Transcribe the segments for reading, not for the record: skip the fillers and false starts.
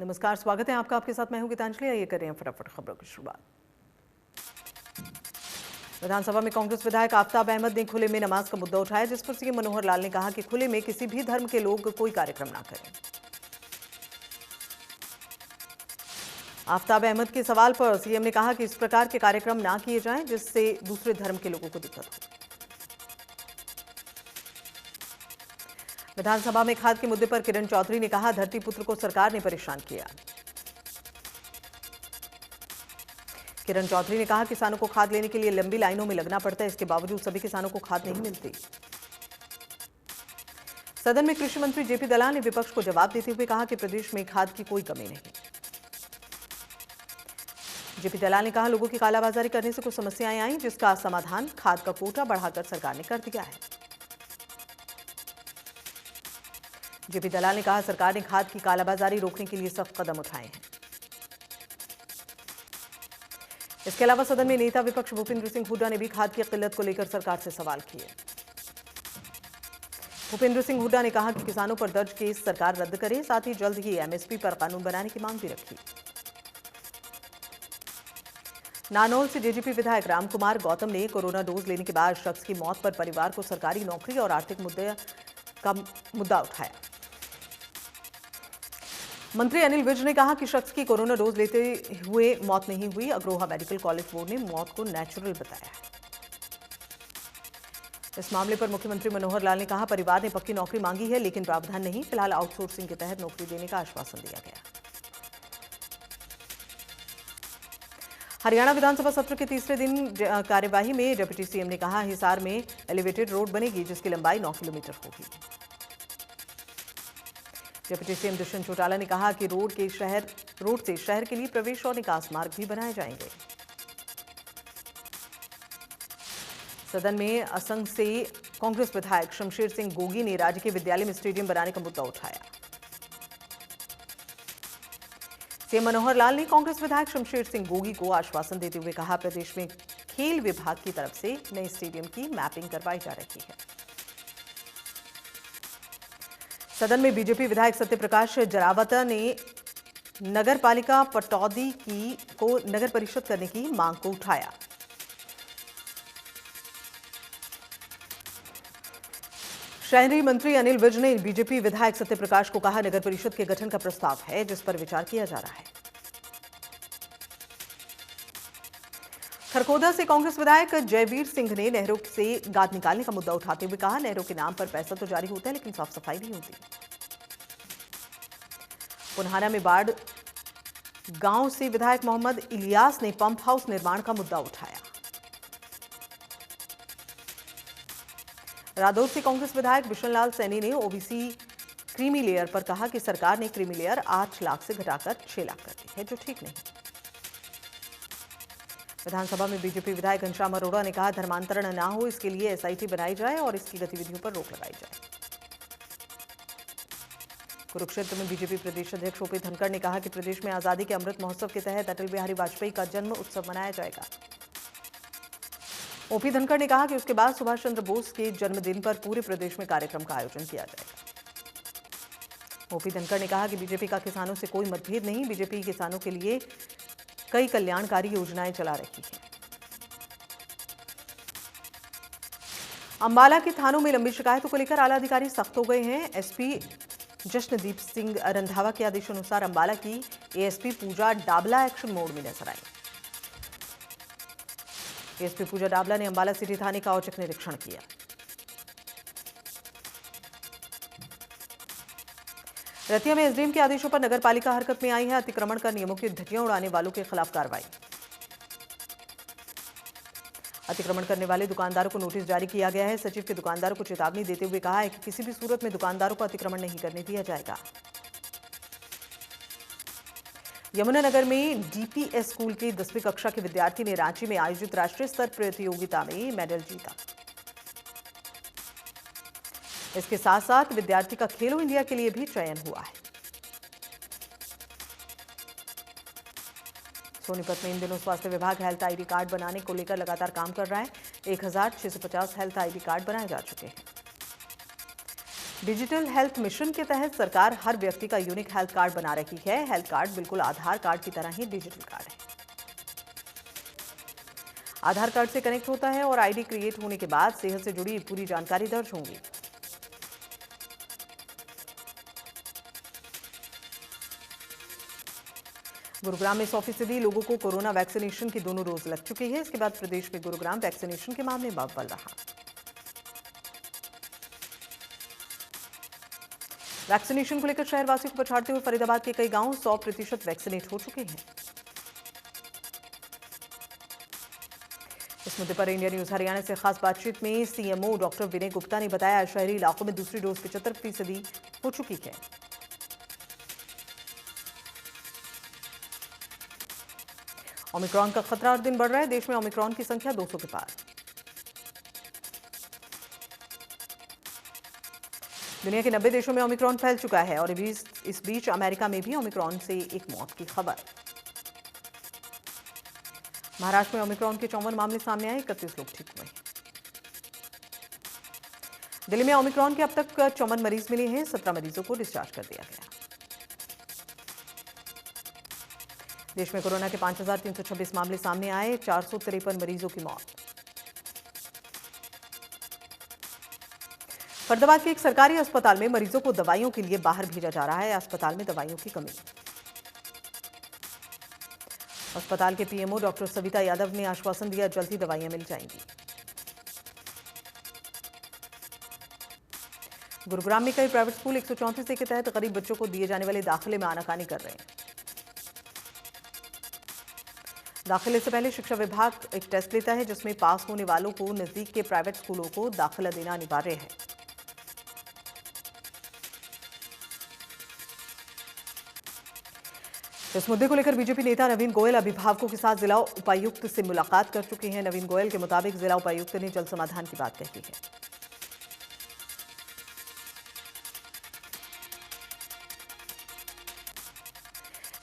नमस्कार, स्वागत है आपका। आपके साथ मैं हूं गीतांजलि। आइए कर रहे हैं फटाफट खबरों की शुरुआत। विधानसभा में कांग्रेस विधायक आफताब अहमद ने खुले में नमाज का मुद्दा उठाया, जिस पर सीएम मनोहर लाल ने कहा कि खुले में किसी भी धर्म के लोग कोई कार्यक्रम ना करें। आफताब अहमद के सवाल पर सीएम ने कहा कि इस प्रकार के कार्यक्रम ना किए जाएं जिससे दूसरे धर्म के लोगों को दिक्कत हो। विधानसभा में खाद के मुद्दे पर किरण चौधरी ने कहा, धरती पुत्र को सरकार ने परेशान किया। किरण चौधरी ने कहा, किसानों को खाद लेने के लिए लंबी लाइनों में लगना पड़ता है, इसके बावजूद सभी किसानों को खाद नहीं मिलती। सदन में कृषि मंत्री जेपी दलाल ने विपक्ष को जवाब देते हुए कहा कि प्रदेश में खाद की कोई कमी नहीं। जेपी दलाल ने कहा, लोगों की कालाबाजारी करने से कुछ समस्याएं आई, जिसका समाधान खाद का कोटा बढ़ाकर सरकार ने कर दिया है। जेपी दलाल ने कहा, सरकार ने खाद की कालाबाजारी रोकने के लिए सख्त कदम उठाए हैं। इसके अलावा सदन में नेता विपक्ष भूपेंद्र सिंह हुड्डा ने भी खाद की किल्लत को लेकर सरकार से सवाल किए। भूपेंद्र सिंह हुड्डा ने कहा कि किसानों पर दर्ज केस सरकार रद्द करे, साथ ही जल्द ही एमएसपी पर कानून बनाने की मांग भी रखी। नानौल से जेजेपी विधायक रामकुमार गौतम ने कोरोना डोज लेने के बाद शख्स की मौत पर परिवार को सरकारी नौकरी और आर्थिक मुद्दे का मुद्दा उठाया। मंत्री अनिल विज ने कहा कि शख्स की कोरोना डोज लेते हुए मौत नहीं हुई। अग्रोहा मेडिकल कॉलेज बोर्ड ने मौत को नेचुरल बताया है। इस मामले पर मुख्यमंत्री मनोहर लाल ने कहा, परिवार ने पक्की नौकरी मांगी है लेकिन प्रावधान नहीं, फिलहाल आउटसोर्सिंग के तहत नौकरी देने का आश्वासन दिया गया। हरियाणा विधानसभा सत्र के तीसरे दिन कार्यवाही में डिप्टी सीएम ने कहा, हिसार में एलिवेटेड रोड बनेगी जिसकी लंबाई 9 किलोमीटर होगी। डिप्टी सीएम दुष्यंत चौटाला ने कहा कि रोड से शहर के लिए प्रवेश और निकास मार्ग भी बनाए जाएंगे। सदन में असंग से कांग्रेस विधायक शमशेर सिंह गोगी ने राज्य के विद्यालय में स्टेडियम बनाने का मुद्दा उठाया। सीएम मनोहर लाल ने कांग्रेस विधायक शमशेर सिंह गोगी को आश्वासन देते हुए कहा, प्रदेश में खेल विभाग की तरफ से नए स्टेडियम की मैपिंग करवाई जा रही है। सदन में बीजेपी विधायक सत्यप्रकाश जरावता ने नगर पालिका पटौदी को नगर परिषद करने की मांग को उठाया। शहरी मंत्री अनिल विज ने बीजेपी विधायक सत्यप्रकाश को कहा, नगर परिषद के गठन का प्रस्ताव है जिस पर विचार किया जा रहा है। खरखोदा से कांग्रेस विधायक जयवीर सिंह ने नहरों से गाद निकालने का मुद्दा उठाते हुए कहा, नहरों के नाम पर पैसा तो जारी होता है लेकिन साफ सफाई नहीं होती। पुन्हाना में बाढ़ गांव से विधायक मोहम्मद इलियास ने पंप हाउस निर्माण का मुद्दा उठाया। रादौर से कांग्रेस विधायक बिशन लाल सैनी ने ओबीसी क्रीमी लेयर पर कहा कि सरकार ने क्रीमी लेयर 8 लाख से घटाकर 6 लाख कर दी है, जो ठीक नहीं। विधानसभा में बीजेपी विधायक घनश्याम अरोड़ा ने कहा, धर्मांतरण ना हो इसके लिए एसआईटी बनाई जाए और इसकी गतिविधियों पर रोक लगाई जाए। कुरुक्षेत्र में बीजेपी प्रदेश अध्यक्ष ओपी धनखड़ ने कहा कि प्रदेश में आजादी के अमृत महोत्सव के तहत अटल बिहारी वाजपेयी का जन्म उत्सव मनाया जाएगा। ओपी धनखड़ ने कहा कि उसके बाद सुभाष चंद्र बोस के जन्मदिन पर पूरे प्रदेश में कार्यक्रम का आयोजन किया जाएगा। ओपी धनखड़ ने कहा कि बीजेपी का किसानों से कोई मतभेद नहीं, बीजेपी किसानों के लिए कई कल्याणकारी योजनाएं चला रही है। अंबाला के थानों में लंबी शिकायतों को लेकर आला अधिकारी सख्त हो गए हैं। एसपी जश्नदीप सिंह रंधावा के आदेशानुसार अंबाला की एएसपी पूजा डाबला एक्शन मोड में नजर आई। एएसपी पूजा डाबला ने अंबाला सिटी थाने का औचक निरीक्षण किया। रतिया में एसडीएम के आदेशों पर नगर पालिका हरकत में आई है। अतिक्रमण कर नियमों की धज्जियां उड़ाने वालों के खिलाफ कार्रवाई। अतिक्रमण करने वाले दुकानदारों को नोटिस जारी किया गया है। सचिव के दुकानदारों को चेतावनी देते हुए कहा है कि किसी भी सूरत में दुकानदारों को अतिक्रमण नहीं करने दिया जाएगा। यमुनानगर में डीपीएस स्कूल के 10वीं कक्षा के विद्यार्थी ने रांची में आयोजित राष्ट्रीय स्तर प्रतियोगिता में मेडल जीता। इसके साथ साथ विद्यार्थी का खेलो इंडिया के लिए भी चयन हुआ है। सोनीपत में इन दिनों स्वास्थ्य विभाग हेल्थ आईडी कार्ड बनाने को लेकर लगातार काम कर रहा है। 1650 हेल्थ आईडी कार्ड बनाए जा चुके हैं। डिजिटल हेल्थ मिशन के तहत सरकार हर व्यक्ति का यूनिक हेल्थ कार्ड बना रही है। हेल्थ कार्ड बिल्कुल आधार कार्ड की तरह ही डिजिटल कार्ड है। आधार कार्ड से कनेक्ट होता है और आईडी क्रिएट होने के बाद सेहत से जुड़ी पूरी जानकारी दर्ज होंगी। गुरुग्राम में 100% लोगों को कोरोना वैक्सीनेशन की दोनों डोज लग चुकी है। इसके बाद प्रदेश में गुरुग्राम वैक्सीनेशन के मामले में अव्वल रहा। वैक्सीनेशन को लेकर शहरवासियों को पछाड़ते हुए फरीदाबाद के कई गांव 100% वैक्सीनेट हो चुके हैं। इस मुद्दे पर इंडिया न्यूज हरियाणा से खास बातचीत में सीएमओ डॉक्टर विनय गुप्ता ने बताया, शहरी इलाकों में दूसरी डोज 75% हो चुकी है। ओमिक्रॉन का खतरा हर दिन बढ़ रहा है। देश में ओमिक्रॉन की संख्या 200 के पार। दुनिया के 90 देशों में ओमिक्रॉन फैल चुका है और इस बीच अमेरिका में भी ओमिक्रॉन से एक मौत की खबर। महाराष्ट्र में ओमिक्रॉन के 54 मामले सामने आए, 31 लोग ठीक हुए। दिल्ली में ओमिक्रॉन के अब तक 54 मरीज मिले हैं, 17 मरीजों को डिस्चार्ज कर दिया गया। देश में कोरोना के 5,326 मामले सामने आए, 453 मरीजों की मौत। फरीदाबाद के एक सरकारी अस्पताल में मरीजों को दवाइयों के लिए बाहर भेजा जा रहा है। अस्पताल में दवाइयों की कमी। अस्पताल के पीएमओ डॉक्टर सविता यादव ने आश्वासन दिया, जल्द ही दवाइयां मिल जाएंगी। गुरुग्राम में कई प्राइवेट स्कूल 134 के तहत गरीब बच्चों को दिए जाने वाले दाखिले में आनाकानी कर रहे हैं। दाखिले से पहले शिक्षा विभाग एक टेस्ट लेता है, जिसमें पास होने वालों को नजदीक के प्राइवेट स्कूलों को दाखिला देना अनिवार्य है। इस मुद्दे को लेकर बीजेपी नेता नवीन गोयल अभिभावकों के साथ जिला उपायुक्त से मुलाकात कर चुके हैं। नवीन गोयल के मुताबिक जिला उपायुक्त ने जल्द समाधान की बात कही है।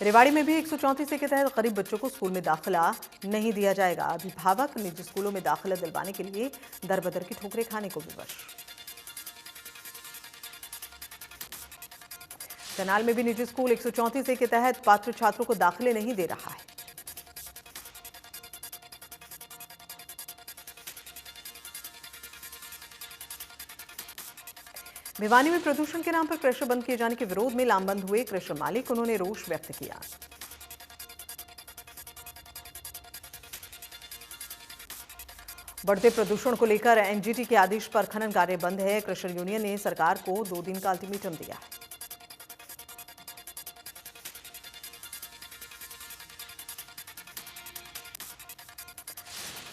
रेवाड़ी में भी 134 के तहत गरीब बच्चों को स्कूल में दाखिला नहीं दिया जाएगा। अभिभावक निजी स्कूलों में दाखिला दिलवाने के लिए दर बदर की ठोकरें खाने को विवश। करनाल में भी निजी स्कूल 134 के तहत पात्र छात्रों को दाखिले नहीं दे रहा है। भिवानी में प्रदूषण के नाम पर क्रशर बंद किए जाने के विरोध में लामबंद हुए क्रशर मालिक। उन्होंने रोष व्यक्त किया। बढ़ते प्रदूषण को लेकर एनजीटी के आदेश पर खनन कार्य बंद है। क्रशर यूनियन ने सरकार को 2 दिन का अल्टीमेटम दिया है।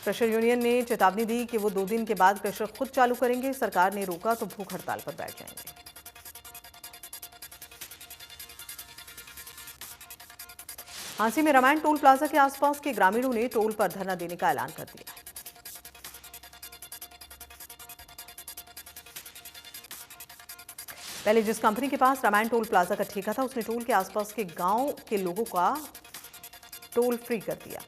क्रशर यूनियन ने चेतावनी दी कि वो 2 दिन के बाद क्रशर खुद चालू करेंगे। सरकार ने रोका तो भूख हड़ताल पर बैठ जाएंगे। झांसी में रामायण टोल प्लाजा के आसपास के ग्रामीणों ने टोल पर धरना देने का ऐलान कर दिया। पहले जिस कंपनी के पास रामायण टोल प्लाजा का ठेका था, उसने टोल के आसपास के गांव के लोगों का टोल फ्री कर दिया।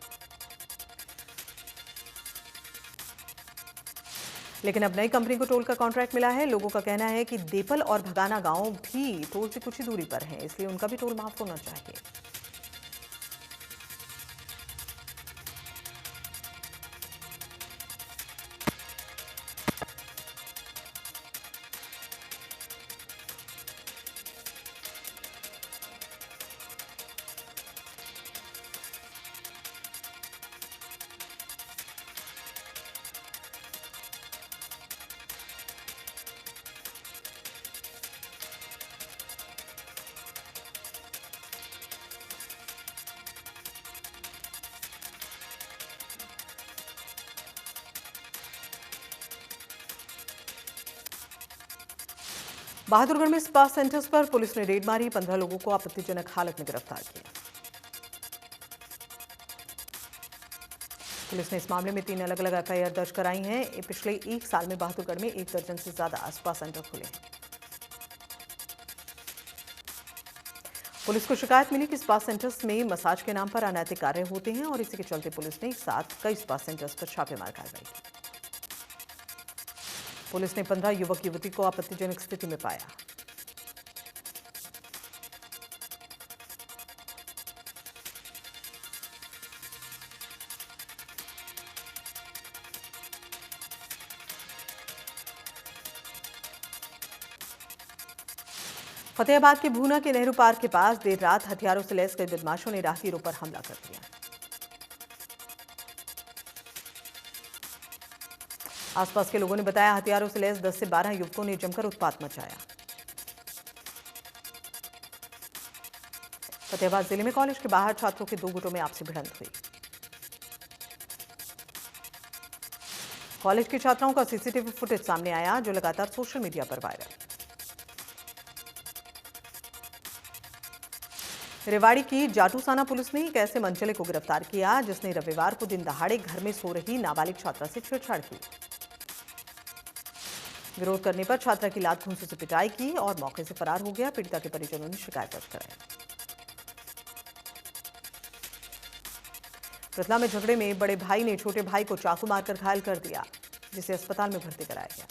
लेकिन अब नई कंपनी को टोल का कॉन्ट्रैक्ट मिला है। लोगों का कहना है कि देपल और भगाना गांव भी टोल से कुछ ही दूरी पर हैं, इसलिए उनका भी टोल माफ होना चाहिए। बहादुरगढ़ में स्पा सेंटर्स पर पुलिस ने रेड मारी। 15 लोगों को आपत्तिजनक हालत में गिरफ्तार किया। पुलिस ने इस मामले में 3 अलग अलग एफआईआर दर्ज कराई हैं। पिछले 1 साल में बहादुरगढ़ में 1 दर्जन से ज्यादा स्पा सेंटर खुले हैं। पुलिस को शिकायत मिली कि स्पा सेंटर्स में मसाज के नाम पर अनैतिक कार्य होते हैं और इसी के चलते पुलिस ने एक साथ कई स्पा सेंटर्स पर छापेमार कार्रवाई की। पुलिस ने 15 युवक युवती को आपत्तिजनक स्थिति में पाया। फतेहाबाद के भूना के नेहरू पार्क के पास देर रात हथियारों से लैस कई बदमाशों ने राहगीरों पर हमला कर दिया। आसपास के लोगों ने बताया हथियारों से लैस 10 से 12 युवकों ने जमकर उत्पात मचाया। फतेहाबाद जिले में कॉलेज के बाहर छात्रों के 2 गुटों में आपसी भिड़ंत हुई। कॉलेज की छात्राओं का सीसीटीवी फुटेज सामने आया जो लगातार सोशल मीडिया पर वायरल। रेवाड़ी की जाटूसाना पुलिस ने एक ऐसे मनचले को गिरफ्तार किया जिसने रविवार को दिन दहाड़े घर में सो रही नाबालिग छात्रा से छेड़छाड़ की। विरोध करने पर छात्रा की लात घूंसों से पिटाई की और मौके से फरार हो गया। पीड़िता के परिजनों ने शिकायत दर्ज कराई। रतला में झगड़े में बड़े भाई ने छोटे भाई को चाकू मारकर घायल कर दिया, जिसे अस्पताल में भर्ती कराया गया।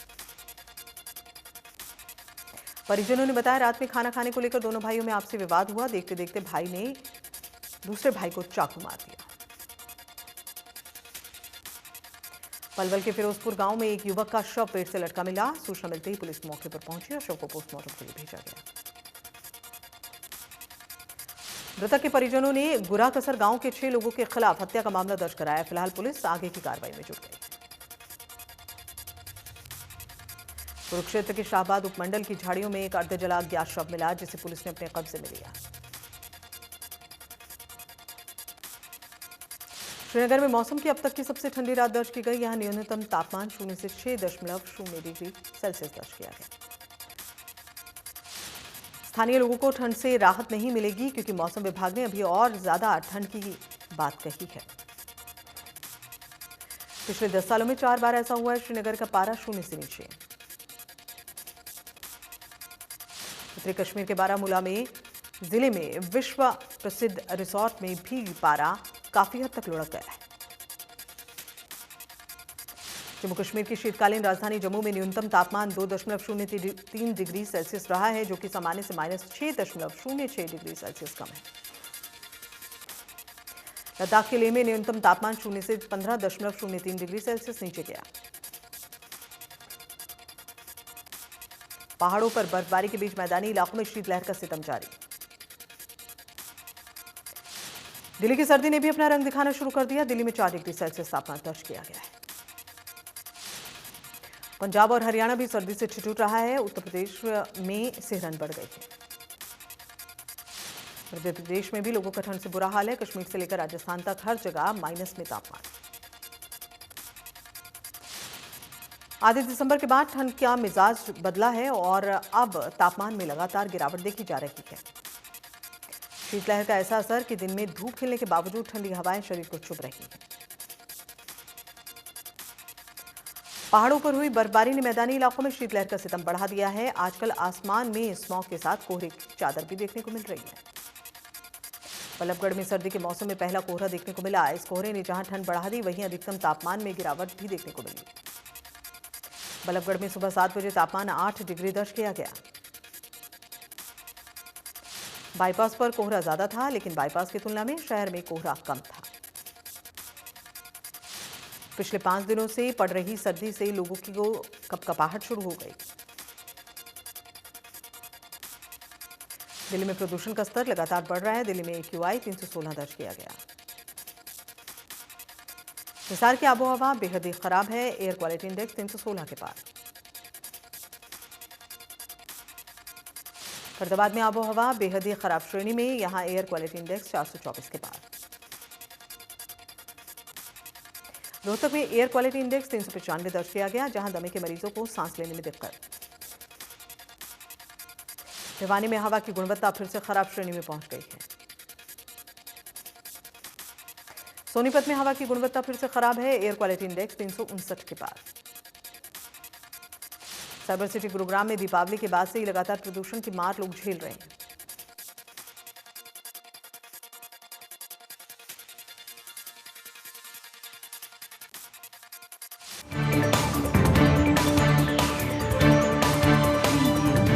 परिजनों ने बताया रात में खाना खाने को लेकर दोनों भाइयों में आपसी विवाद हुआ। देखते देखते भाई ने दूसरे भाई को चाकू मार दिया। पलवल के फिरोजपुर गांव में एक युवक का शव पेट से लटका मिला। सूचना मिलते ही पुलिस मौके पर पहुंची और शव को पोस्टमार्टम के लिए भेजा गया। मृतक के परिजनों ने गुराकसर गांव के 6 लोगों के खिलाफ हत्या का मामला दर्ज कराया। फिलहाल पुलिस आगे की कार्रवाई में जुट गई। कुरुक्षेत्र के शाहबाद उपमंडल की झाड़ियों में एक अर्धजला अज्ञात शव मिला, जिसे पुलिस ने अपने कब्जे में लिया। श्रीनगर में मौसम की अब तक की सबसे ठंडी रात दर्ज की गई। यहां न्यूनतम तापमान 0 से 6.0 डिग्री सेल्सियस दर्ज किया गया। स्थानीय लोगों को ठंड से राहत नहीं मिलेगी क्योंकि मौसम विभाग ने अभी और ज्यादा ठंड की बात कही है। पिछले 10 सालों में 4 बार ऐसा हुआ है श्रीनगर का पारा 0 से नीचे। उत्तरी कश्मीर के बारामूला में जिले में विश्व प्रसिद्ध रिसोर्ट में भी पारा काफी हद तक लुढ़क गया है। जम्मू कश्मीर की शीतकालीन राजधानी जम्मू में न्यूनतम तापमान 2.03 डिग्री सेल्सियस रहा है, जो कि सामान्य से -6.06 डिग्री सेल्सियस कम है। लद्दाख के लेह में न्यूनतम तापमान 0 से 15.03 डिग्री सेल्सियस नीचे गया। पहाड़ों पर बर्फबारी के बीच मैदानी इलाकों में शीतलहर का सितम जारी। दिल्ली की सर्दी ने भी अपना रंग दिखाना शुरू कर दिया। दिल्ली में 4 डिग्री सेल्सियस तापमान दर्ज किया गया है। पंजाब और हरियाणा भी सर्दी से ठिठुर रहा है। उत्तर प्रदेश में सिहरन बढ़ गई है। मध्य प्रदेश में भी लोगों का ठंड से बुरा हाल है। कश्मीर से लेकर राजस्थान तक हर जगह माइनस में तापमान। आधे दिसंबर के बाद ठंड का मिजाज बदला है और अब तापमान में लगातार गिरावट देखी जा रही है। शीतलहर का ऐसा असर कि दिन में धूप खिलने के बावजूद ठंडी हवाएं शरीर को चुभ रही हैं। पहाड़ों पर हुई बर्फबारी ने मैदानी इलाकों में शीतलहर का सितम बढ़ा दिया है। आजकल आसमान में स्मॉग के साथ कोहरे की चादर भी देखने को मिल रही है। बल्लभगढ़ में सर्दी के मौसम में पहला कोहरा देखने को मिला। इस कोहरे ने जहां ठंड बढ़ा दी, वहीं अधिकतम तापमान में गिरावट भी देखने को मिली। बल्लभगढ़ में सुबह 7 बजे तापमान 8 डिग्री दर्ज किया गया। बाईपास पर कोहरा ज्यादा था, लेकिन बाईपास की तुलना में शहर में कोहरा कम था। पिछले 5 दिनों से पड़ रही सर्दी से लोगों की कपकपाहट शुरू हो गई। दिल्ली में प्रदूषण का स्तर लगातार बढ़ रहा है। दिल्ली में AQI 316 दर्ज किया गया। हिसार की आबोहवा बेहद ही खराब है। एयर क्वालिटी इंडेक्स 316 के पार। फरीदाबाद में आबोहवा बेहद ही खराब श्रेणी में। यहां एयर क्वालिटी इंडेक्स 424 के पार। रोहतक में एयर क्वालिटी इंडेक्स 395 दर्ज किया गया, जहां दमे के मरीजों को सांस लेने में दिक्कत। भिवानी में हवा की गुणवत्ता फिर से खराब श्रेणी में पहुंच गई है। सोनीपत में हवा की गुणवत्ता फिर से खराब है। एयर क्वालिटी इंडेक्स 359 के पार। साइबर सिटी गुरुग्राम में दीपावली के बाद से ही लगातार प्रदूषण की मार लोग झेल रहे हैं।